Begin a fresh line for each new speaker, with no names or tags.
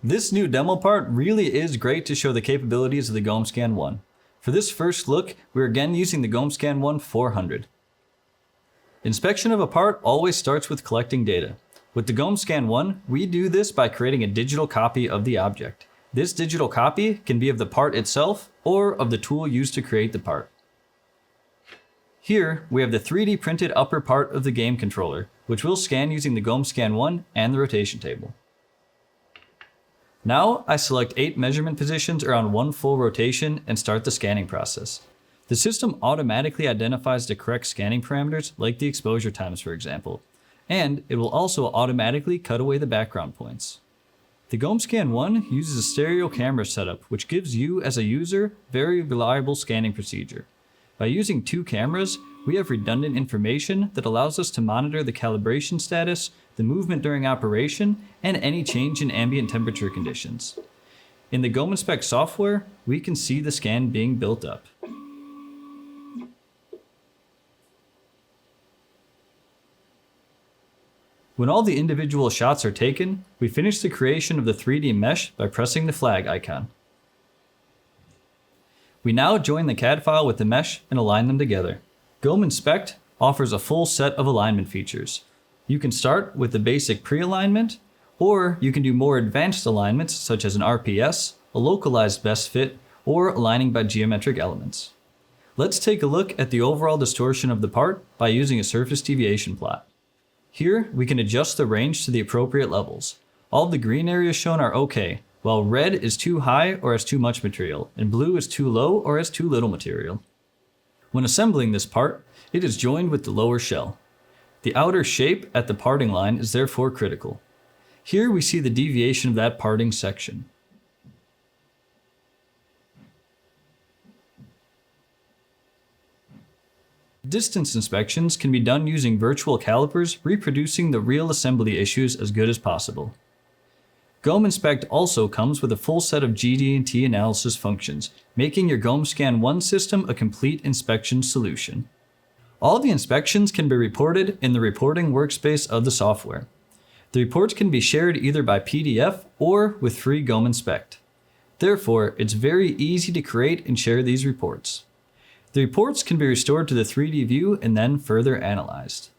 This new demo part really is great to show the capabilities of the GOM Scan 1. For this first look, we're again using the GOM Scan 1 400. Inspection of a part always starts with collecting data. With the GOM Scan 1, we do this by creating a digital copy of the object. This digital copy can be of the part itself or of the tool used to create the part. Here, we have the 3D printed upper part of the game controller, which we'll scan using the GOM Scan 1 and the rotation table. Now, I select 8 measurement positions around one full rotation and start the scanning process. The system automatically identifies the correct scanning parameters, like the exposure times for example, and it will also automatically cut away the background points. The GOM Scan 1 uses a stereo camera setup, which gives you as a user very reliable scanning procedure. By using 2 cameras, we have redundant information that allows us to monitor the calibration status, the movement during operation, and any change in ambient temperature conditions. In the GOM Inspect software, we can see the scan being built up. When all the individual shots are taken, we finish the creation of the 3D mesh by pressing the flag icon. We now join the CAD file with the mesh and align them together. GOM Inspect offers a full set of alignment features. You can start with the basic pre-alignment, or you can do more advanced alignments such as an RPS, a localized best fit, or aligning by geometric elements. Let's take a look at the overall distortion of the part by using a surface deviation plot. Here, we can adjust the range to the appropriate levels. All the green areas shown are okay, while red is too high or has too much material, and blue is too low or has too little material. When assembling this part, it is joined with the lower shell. The outer shape at the parting line is therefore critical. Here we see the deviation of that parting section. Distance inspections can be done using virtual calipers, reproducing the real assembly issues as good as possible. GOM Inspect also comes with a full set of GD&T analysis functions, making your GOM Scan 1 system a complete inspection solution. All the inspections can be reported in the reporting workspace of the software. The reports can be shared either by PDF or with free GOM Inspect. Therefore, it's very easy to create and share these reports. The reports can be restored to the 3D view and then further analyzed.